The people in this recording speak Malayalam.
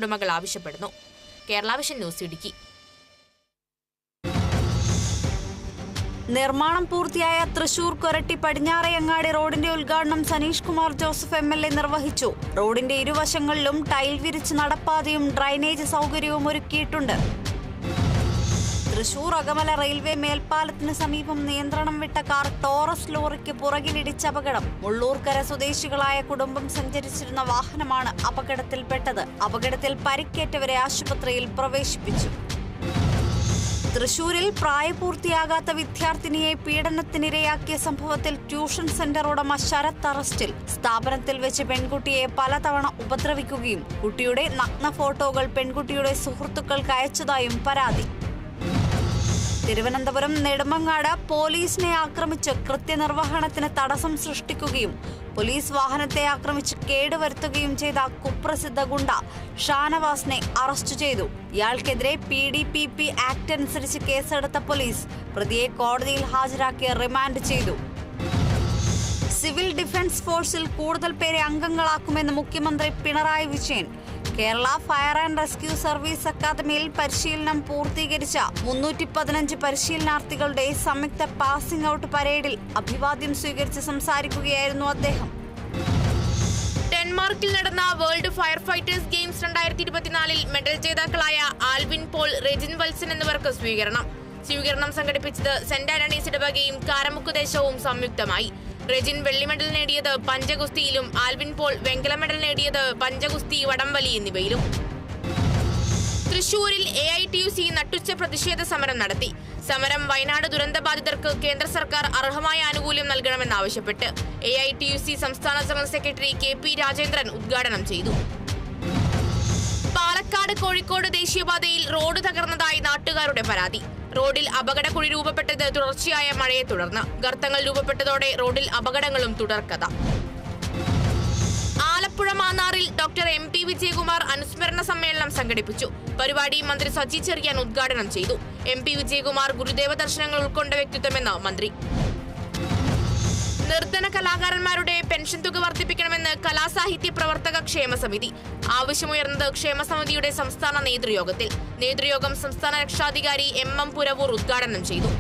ഉടമകൾ ആവശ്യപ്പെടുന്നു. Kerala vision news Idukki. നിർമ്മാണം പൂർത്തിയായ തൃശൂർ കൊരട്ടി പടിഞ്ഞാറേയങ്ങാടി റോഡിന്റെ ഉദ്ഘാടനം സനീഷ് കുമാർ ജോസഫ് MLA നിർവഹിച്ചു. റോഡിന്റെ ഇരുവശങ്ങളിലും ടൈൽ വിരിച്ച് നടപ്പാതയും ഡ്രൈനേജ് സൗകര്യവും ഒരുക്കിയിട്ടുണ്ട്. തൃശൂർ അകമല റെയിൽവേ മേൽപ്പാലത്തിന് സമീപം നിയന്ത്രണം വിട്ട കാർ ടോറസ് ലോറിക്ക് പുറകിലിടിച്ച അപകടം. മുള്ളൂർക്കര സ്വദേശികളായ കുടുംബം സഞ്ചരിച്ചിരുന്ന വാഹനമാണ് അപകടത്തിൽപ്പെട്ടത്. അപകടത്തിൽ പരിക്കേറ്റവരെ ആശുപത്രിയിൽ പ്രവേശിപ്പിച്ചു. തൃശൂരിൽ പ്രായപൂർത്തിയാകാത്ത വിദ്യാർത്ഥിനിയെ പീഡനത്തിനിരയാക്കിയ സംഭവത്തിൽ ട്യൂഷൻ സെന്റർ ഉടമ ശരത് അറസ്റ്റിൽ. സ്ഥാപനത്തിൽ വെച്ച് പെൺകുട്ടിയെ പലതവണ ഉപദ്രവിക്കുകയും കുട്ടിയുടെ നഗ്ന ഫോട്ടോകൾ പെൺകുട്ടിയുടെ സുഹൃത്തുക്കൾക്ക് അയച്ചതായും പരാതി. തിരുവനന്തപുരം നെടുമങ്ങാട് പോലീസിനെ ആക്രമിച്ച് കൃത്യനിർവഹണത്തിന് തടസ്സം സൃഷ്ടിക്കുകയും പോലീസ് വാഹനത്തെ ആക്രമിച്ച് കേടുവരുത്തുകയും ചെയ്ത കുപ്രസിദ്ധ ഗുണ്ട ഷാനവാസിനെ അറസ്റ്റ് ചെയ്തു. ഇയാൾക്കെതിരെ PDPP ആക്ട് അനുസരിച്ച് കേസെടുത്ത പോലീസ് പ്രതിയെ കോടതിയിൽ ഹാജരാക്കി റിമാൻഡ് ചെയ്തു. സിവിൽ ഡിഫൻസ് ഫോഴ്സിൽ കൂടുതൽ പേരെ അംഗങ്ങളാക്കുമെന്ന് മുഖ്യമന്ത്രി Pinarayi Vijayan. Kerala fire and rescue service അക്കാദമിയിൽ പരിശീലനം പൂർത്തീകരിച്ച 315 പരിശീലനാർത്ഥികളുടെ സംയുക്ത പാസിംഗ് ഔട്ട് പരേഡിൽ അഭിവാദ്യം സ്വീകരിച്ച് സംസാരിക്കുകയായിരുന്നു അദ്ദേഹം. ഡെൻമാർക്കിൽ നടന്ന world fire fighters games 2024 medal ജേതാക്കളായ ആൽവിൻ പോൾ, റെജിൻ വത്സൻ എന്നിവർക്ക് സ്വീകരണം സംഘടിപ്പിച്ചത് സെന്റ് ആന്റണീസ് ഇടവകയും കാരമുക്ക് ദേശവും സംയുക്തമായി. റെജിൻ വെള്ളി മെഡൽ നേടിയത് പഞ്ചഗുസ്തിയിലും ആൽവിൻ പോൾ വെങ്കല മെഡൽ നേടിയത് പഞ്ചഗുസ്തി, വടംവലി എന്നിവയിലും. തൃശൂരിൽ AITUC നട്ടുച്ച പ്രതിഷേധ സമരം നടത്തി. സമരം വയനാട് ദുരന്തബാധിതർക്ക് കേന്ദ്ര സർക്കാർ അർഹമായ ആനുകൂല്യം നൽകണമെന്നാവശ്യപ്പെട്ട്. AITUC സംസ്ഥാന ജനറൽ സെക്രട്ടറി KP രാജേന്ദ്രൻ ഉദ്ഘാടനം ചെയ്തു. പാലക്കാട് കോഴിക്കോട് ദേശീയപാതയിൽ റോഡ് തകർന്നതായി നാട്ടുകാരുടെ പരാതി. റോഡിൽ അപകടക്കുഴി രൂപപ്പെട്ടത് തുടർച്ചയായ മഴയെ തുടർന്ന്. ഗർത്തങ്ങൾ രൂപപ്പെട്ടതോടെ റോഡിൽ അപകടങ്ങളും തുടർക്കഥ. ആലപ്പുഴ മാന്നാറിൽ ഡോക്ടർ MP വിജയകുമാർ അനുസ്മരണ സമ്മേളനം സംഘടിപ്പിച്ചു. പരിപാടി മന്ത്രി സജി ചെറിയാൻ ഉദ്ഘാടനം ചെയ്തു. MP വിജയകുമാർ ഗുരുദേവ ദർശനങ്ങൾ ഉൾക്കൊണ്ട വ്യക്തിത്വമെന്ന് മന്ത്രി. നിർധന കലാകാരന്മാരുടെ പെൻഷൻ തുക വർദ്ധിപ്പിക്കണമെന്ന് കലാസാഹിത്യ പ്രവർത്തക ക്ഷേമ സമിതി. ആവശ്യമുയർന്നത് ക്ഷേമസമിതിയുടെ സംസ്ഥാന നേതൃയോഗത്തിൽ. നേതൃയോഗം സംസ്ഥാന രക്ഷാധികാരി MM പുരവൂർ ഉദ്ഘാടനം ചെയ്തു.